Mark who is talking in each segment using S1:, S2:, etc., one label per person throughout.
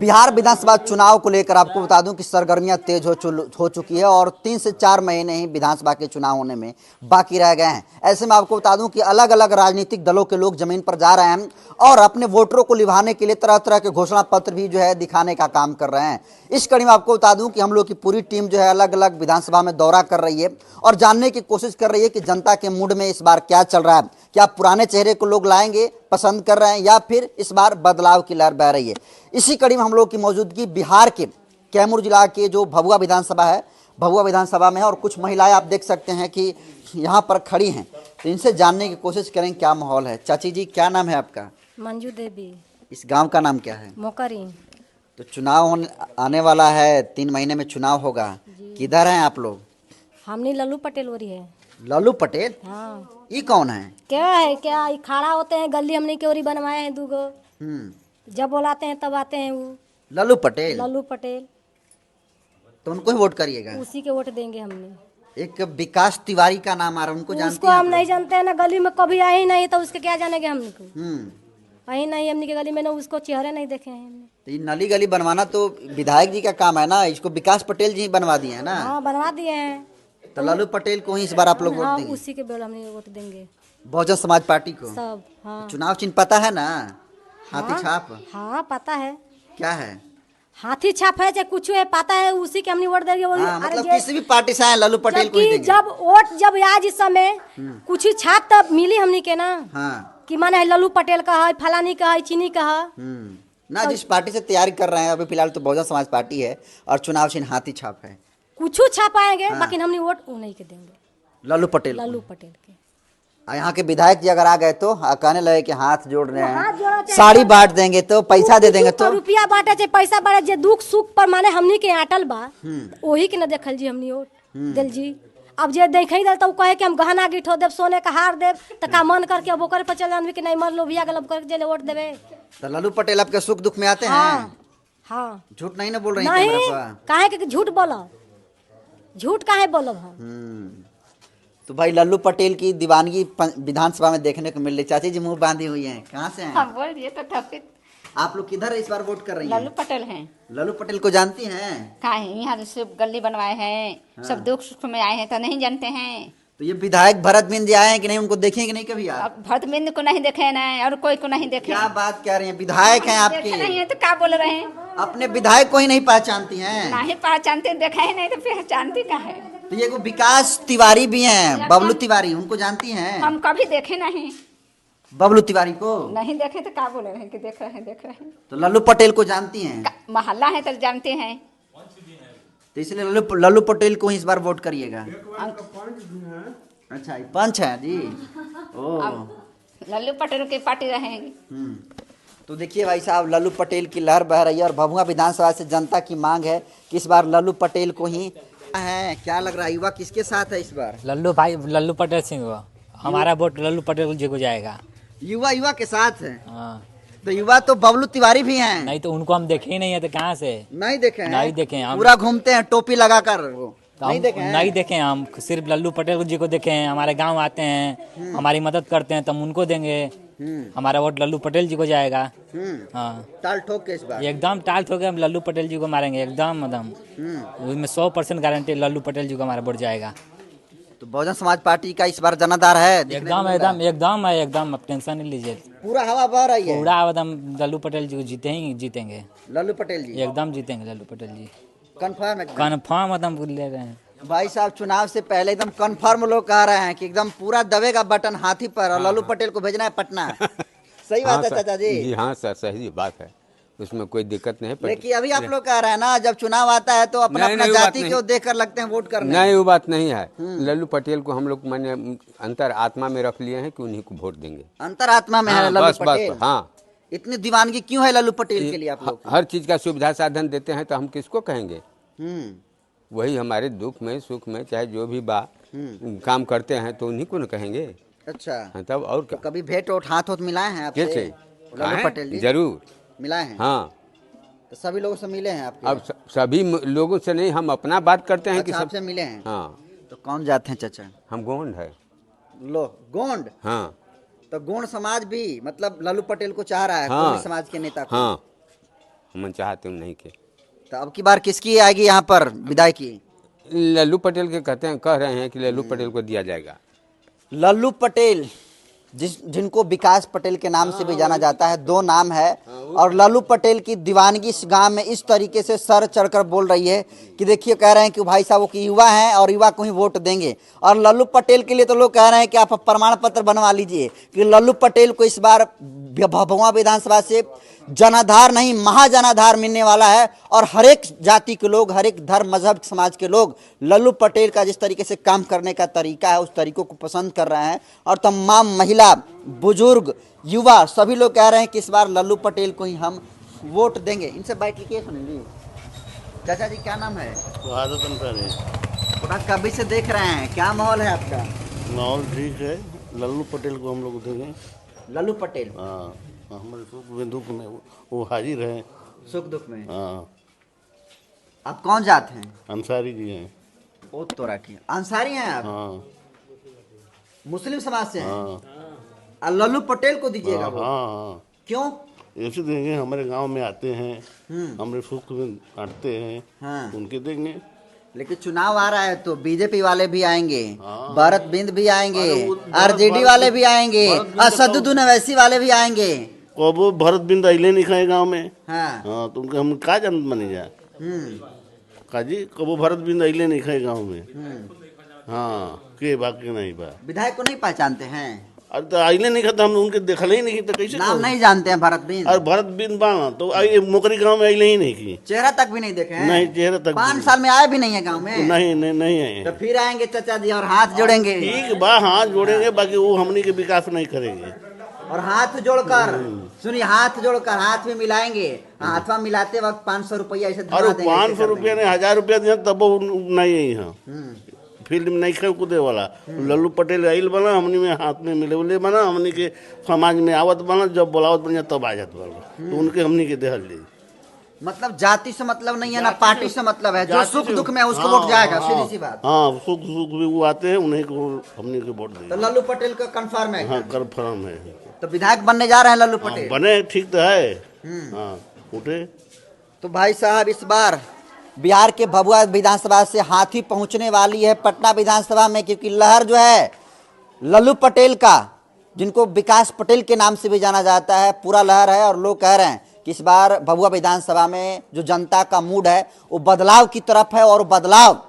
S1: बिहार विधानसभा चुनाव को लेकर आपको बता दूं कि सरगर्मियां तेज हो चुकी है और 3 से 4 महीने ही विधानसभा के चुनाव होने में बाकी रह गए हैं। ऐसे में आपको बता दूं कि अलग अलग राजनीतिक दलों के लोग जमीन पर जा रहे हैं और अपने वोटरों को लुभाने के लिए तरह तरह के घोषणा पत्र भी जो है दिखाने का काम कर रहे हैं। इस कड़ी में आपको बता दूं कि हम लोग की पूरी टीम जो है अलग अलग विधानसभा में दौरा कर रही है और जानने की कोशिश कर रही है कि जनता के मूड में इस बार क्या चल रहा है। क्या पुराने चेहरे को लोग लाएंगे, पसंद कर रहे हैं, या फिर इस बार बदलाव की लहर बह रही है। इसी कड़ी में हम लोग की मौजूदगी बिहार के कैमूर जिला के जो भभुआ विधानसभा है, भभुआ विधानसभा में है और कुछ महिलाएं आप देख सकते हैं कि यहाँ पर खड़ी हैं। तो इनसे जानने की कोशिश करें क्या माहौल है। चाची जी, क्या नाम है आपका?
S2: मंजू देवी।
S1: इस गांव का नाम क्या है?
S2: मोकरी।
S1: तो चुनाव आने वाला है, 3 महीने में चुनाव होगा। किधर हैं आप लोग?
S2: हमने लल्लू पटेल वरी है।
S1: लल्लू पटेल?
S2: हाँ।
S1: ये कौन है?
S2: क्या है, क्या ये खड़ा होते हैं गली, हमने की ओरी बनवाए हैं 2 गो। जब बुलाते हैं तब आते हैं वो।
S1: लल्लू पटेल?
S2: लल्लू पटेल।
S1: तो उनको ही वोट करिएगा?
S2: उसी के वोट देंगे हमने।
S1: एक विकास तिवारी का नाम आ रहा है, उनको जानते
S2: उसको
S1: हैं?
S2: हम नहीं जानते हैं ना, गली में कभी आए ही नहीं, तो उसके क्या जानेंगे हमने को। आई नहीं हमने के गली में, ना उसको चेहरे नहीं देखे हैं हमने।
S1: तो ये नली गली बनवाना तो विधायक जी का काम है ना, इसको विकास पटेल जी बनवा दिए हैं ना।
S2: हाँ, बनवा दिए हैं।
S1: तो लल्लू पटेल को ही इस बार आप लोग वोट
S2: हाँ,
S1: देंगे?
S2: उसी के बेल हमने वोट देंगे।
S1: बहुजन समाज पार्टी को
S2: सब। हाँ।
S1: चुनाव चिन्ह पता है ना? हाथी छाप?
S2: हाँ, पता है।
S1: क्या है?
S2: हाथी छाप है चाहे कुछ है, पता है, उसी के हमने वोट देंगे।
S1: हाँ, मतलब किसी भी पार्टी से आए लल्लू पटेल को ही देंगे।
S2: जब वोट जब आज इस समय कुछ ही छाप तब मिली हमनी के ना।
S1: हाँ,
S2: कि माने लल्लू पटेल का है, फलानी का है, चीनी का है।
S1: ना जिस पार्टी से तैयारी कर रहे हैं अभी फिलहाल तो बहुजन समाज पार्टी है और चुनाव चिन्ह हाथी छाप है।
S2: कुछ छाप आएंगे। बाकी हमने वोट उन्हीं के देंगे,
S1: लल्लू पटेल।
S2: लल्लू पटेल के।
S1: यहाँ के विधायक जी अगर आ गए तो कहने लगे कि हाथ जोड़ रहे हैं, साड़ी बांट देंगे तो पैसा दे देंगे, तो
S2: रुपया बांटे चाहे पैसा बांटे, जे दुख सुख पर माने हमनी के आटल बा वही के न देखल जी हमनी वोट दिल जी। अब जे देखे ही दल तो कहे कि हम गहना गिठो देव, सोने का हार देव, तो का मन करके अब ओकर पर चल जान कि नहीं मन लोभिया गल करके वोट देवे।
S1: तो लल्लू पटेल आपके सुख दुख में आते हैं?
S2: हाँ।
S1: झूठ नहीं ना बोल रही हैं कैमरा पर?
S2: काहे के झूठ बोलब, झूठ काहे बोलब हम।
S1: तो भाई लल्लू पटेल की दीवानगी विधानसभा में देखने को मिल रही। चाची जी मुंह बांधी हुई हैं, कहाँ से हैं?
S3: हाँ, बोल दिए तो ठपित।
S1: आप लोग किधर इस बार वोट कर रही हैं?
S3: लल्लू पटेल हैं।
S1: लल्लू पटेल को जानती हैं?
S3: कहाँ है? यहाँ से गली बनवाए हैं। सब दुख सुख में आए हैं तो नहीं जानते हैं।
S1: तो ये विधायक भरत बिंद आए हैं कि नहीं, उनको देखे कि नहीं कभी आप?
S3: अब भरतबिंद को नहीं देखे ना, और कोई को नहीं देखे।
S1: क्या बात कह रही हैं? विधायक हैं आपके?
S3: देखे नहीं है तो क्या बोल रहे हैं?
S1: अपने विधायक को ही नहीं पहचानती हैं?
S3: नहीं पहचानते, देखा ही नहीं तो पहचानती क्या है?
S1: तो ये को विकास तिवारी भी हैं, बबलू तिवारी, उनको जानती हैं?
S3: हम कभी देखे नहीं।
S1: बबलू तिवारी को
S3: नहीं देखे तो क्या बोल रहे हैं कि देख रहे हैं, देख रहे हैं।
S1: तो लल्लू पटेल को जानती हैं?
S3: मोहल्ला है तो जानते हैं।
S1: तो इसलिए लल्लू पटेल को ही इस बार वोट करिएगा? अच्छा, ये पंच है जी। ओ,
S3: लल्लू पटेल की पार्टी रहेगी।
S1: तो देखिए भाई साहब, लल्लू पटेल की लहर बह रही है और भभुआ विधानसभा से जनता की मांग है कि इस बार लल्लू पटेल को ही है। क्या लग रहा है, युवा किसके साथ है इस बार?
S4: लल्लू पटेल सिंह हुआ। हमारा वोट लल्लू पटेल जी को जाएगा।
S1: युवा के साथ है?
S4: हाँ।
S1: तो युवा तो बबलू तिवारी भी हैं।
S4: नहीं तो उनको हम देखे ही नहीं है, तो कहाँ से
S1: नहीं देखे हैं?
S4: नहीं देखे हैं।
S1: पूरा घूमते हैं टोपी लगाकर वो। नहीं देखे हैं?
S4: नहीं देखे हैं, हम सिर्फ लल्लू पटेल जी को देखे हैं। हमारे गांव आते हैं, हमारी मदद करते हैं तो हम उनको देंगे। हमारा वोट लल्लू पटेल जी को जाएगा। हाँ,
S1: ताल ठोक के इस बार
S4: एकदम टाल ठोक के हम लल्लू पटेल जी को मारेंगे एकदम। उसमें 100% गारंटी लल्लू पटेल जी को हमारा वोट जाएगा।
S1: तो बहुजन समाज पार्टी का इस बार जनाधार है?
S4: एकदम एकदम एकदम है, एकदम आप टेंशन नहीं लीजिए।
S1: पूरा हवा बह रही है?
S4: पूरा एकदम लल्लू पटेल जी को जीतेंगे।
S1: लल्लू पटेल जी
S4: एकदम जीतेंगे लल्लू पटेल जी।
S1: कंफर्म है?
S4: कन्फर्म एकदम ले रहे हैं
S1: भाई साहब। चुनाव से पहले एकदम कंफर्म लोग कह रहे हैं कि एकदम पूरा दबेगा बटन हाथी पर और लल्लू पटेल को भेजना है पटना। सही बात है चाचा जी?
S5: जी हाँ सर, सही बात है, उसमें कोई दिक्कत नहीं है।
S1: लेकिन अभी आप लोग कह रहे हैं ना, जब चुनाव आता है तो अपना अपना जाति को देखकर लगते हैं वोट करने।
S5: नहीं, वो बात नहीं है। लल्लू पटेल को हम लोग मैंने अंतर आत्मा में रख लिए हैं कि उन्हीं को वोट देंगे।
S1: अंतरात्मा में है लल्लू पटेल?
S5: हाँ।
S1: इतनी दीवानगी क्यों है लल्लू पटेल के लिए आप लोग?
S5: हर चीज का सुविधा साधन देते हैं तो हम किसको कहेंगे? वही हमारे दुख में सुख में चाहे जो भी बा काम करते हैं तो उन्हीं को न कहेंगे।
S1: अच्छा।
S5: हाँ, तब और
S1: तो कभी भेंट और हाथ मिलाए हैं आपसे
S5: कैसे?
S1: लल्लू पटेल जी?
S5: जरूर
S1: मिलाए हैं?
S5: हाँ।
S1: तो सभी लोगों से मिले हैं आपके?
S5: अब सभी लोगों से नहीं, हम अपना बात करते हैं।
S1: अच्छा,
S5: कि
S1: सबसे मिले हैं?
S5: हाँ।
S1: तो कौन जाते हैं चाचा?
S5: हम गोंड है।
S1: लो, गोंड?
S5: हाँ।
S1: तो गोंड समाज भी मतलब लल्लू पटेल को चाह रहा है?
S5: हाँ।
S1: कोई समाज के नेता को?
S5: हाँ। हम चाहते नहीं के।
S1: तो अब की बार किसकी आएगी यहाँ पर विधायकी?
S5: लल्लू पटेल के कहते हैं, कह रहे हैं कि लल्लू पटेल को दिया जाएगा।
S1: लल्लू पटेल जिनको विकास पटेल के नाम से भी जाना जाता है, दो नाम है। और लल्लू पटेल की दीवानगी इस गांव में इस तरीके से सर चढ़कर बोल रही है कि देखिए, कह रहे हैं कि भाई साहब वो कि युवा हैं और युवा को ही वोट देंगे। और लल्लू पटेल के लिए तो लोग कह रहे हैं कि आप प्रमाण पत्र बनवा लीजिए कि लल्लू पटेल को इस बार भभुआ विधानसभा से जनाधार नहीं महाजनाधार मिलने वाला है। और हर एक जाति के लोग, हर एक धर्म मजहब समाज के लोग लल्लू पटेल का जिस तरीके से काम करने का तरीका है उस तरीकों को पसंद कर रहे हैं। और तमाम महिला, बुजुर्ग, युवा सभी लोग कह रहे हैं कि इस बार लल्लू पटेल को ही हम वोट देंगे। इनसे बैठ के सुनेंगे। चाचा जी क्या नाम है?
S6: आदत अंसारी है।
S1: थोड़ा कभी से देख रहे हैं, क्या माहौल है आपका?
S6: माहौल ठीक है। लल्लू पटेल को हम लोग देंगे।
S1: लल्लू पटेल
S6: हाँ, हमारे सुख में दुख में वो हाजिर है।
S1: सुख दुख में।
S6: हाँ,
S1: आप कौन जात हैं?
S6: अंसारी जी हैं।
S1: ओ तोरा की अंसारी हैं आप?
S6: हाँ
S1: मुस्लिम समाज से हैं?
S6: हाँ
S1: और लल्लू पटेल को दीजिएगा
S6: हाँ
S1: वोट?
S6: हाँ,
S1: क्यों?
S6: ऐसे देंगे। हमारे गांव में आते हैं, हमारे सुख में बांटते हैं,
S1: हाँ।
S6: उनके देंगे।
S1: लेकिन चुनाव आ रहा है तो बीजेपी वाले भी आएंगे,
S6: हाँ।
S1: भारत बिंद भी आएंगे,
S6: अरे वो
S1: आरजेडी वाले भी आएंगे,
S6: भारत बिंद
S1: असदुद्दीन अवैसी वाले भी आएंगे।
S6: और वो भरत बिंद अले नहीं खाए गाँव में।
S1: हाँ।
S6: हाँ, तो उनके हम का जन्म बने जाए काजी कबो भरत बिंद अले नहीं खाए गाँव में। हाँ, के बाकी नहीं बा।
S1: विधायक को नहीं पहचानते हैं?
S6: अरे तो अले नहीं खाता, हम उनके देखल ही नहीं, तो कैसे
S1: नाम
S6: कहूँ?
S1: नहीं जानते हैं भरत बिंद?
S6: और भरत बिंद बाना तो आई मोकरी गांव में अले ही नहीं की।
S1: चेहरा तक भी नहीं देखे हैं?
S6: नहीं, चेहरा तक
S1: 5
S6: भी
S1: साल में आए भी नहीं है गाँव में?
S6: नहीं नहीं नहीं आए
S1: तो
S6: हैं।
S1: फिर आएंगे चाचा जी और हाथ जोड़ेंगे।
S6: ठीक बा, हाथ जोड़ेंगे, बाकी वो हमनी के विकास नहीं करेंगे।
S1: और हाथ जोड़कर सुनिए, हाथ जोड़कर हाथ में मिलाएंगे। हाथ में मिलाते वक्त 500 रुपया ऐसे
S6: और
S1: धरा देंगे,
S6: 500
S1: ऐसे कर
S6: रुपया नहीं 1000 रुपया दिया तब वो नहीं है यहाँ फील्ड में नहीं खेल कूदे वाला। लल्लू पटेल आइल बना, हमनी में हाथ में मिले उले बना, हमनी के समाज में आवत बना, जब बुलावत बन तब आ जात बना, तो उनके हमनी के देहल दी।
S1: मतलब जाति से मतलब नहीं है ना पार्टी से मतलब है, जो
S6: जाति
S1: सुख
S6: से-
S1: दुख में है उसको
S6: हाँ,
S1: वोट जाएगा,
S6: हाँ,
S1: सीधी सी बात।
S6: हाँ, सुख सुख भी वो आते हैं, उन्हें को हमनी के वोट
S1: तो
S6: देंगे।
S1: लल्लू पटेल का कंफर्म है?
S6: हाँ, कन्फर्म है।
S1: तो विधायक बनने जा रहे हैं लल्लू
S6: हाँ,
S1: पटेल?
S6: बने ठीक तो है। हाँ, उठे।
S1: तो भाई साहब, इस बार बिहार के भभुआ विधानसभा से हाथी पहुंचने वाली है पटना विधानसभा में, क्योंकि लहर जो है लल्लू पटेल का, जिनको विकास पटेल के नाम से भी जाना जाता है, पूरा लहर है। और लोग कह रहे हैं कि इस बार भभुआ विधानसभा में जो जनता का मूड है वो बदलाव की तरफ है। और बदलाव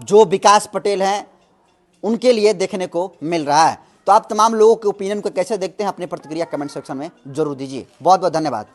S1: जो विकास पटेल हैं उनके लिए देखने को मिल रहा है। तो आप तमाम लोगों के ओपिनियन को कैसे देखते हैं, अपनी प्रतिक्रिया कमेंट सेक्शन में जरूर दीजिए। बहुत बहुत धन्यवाद।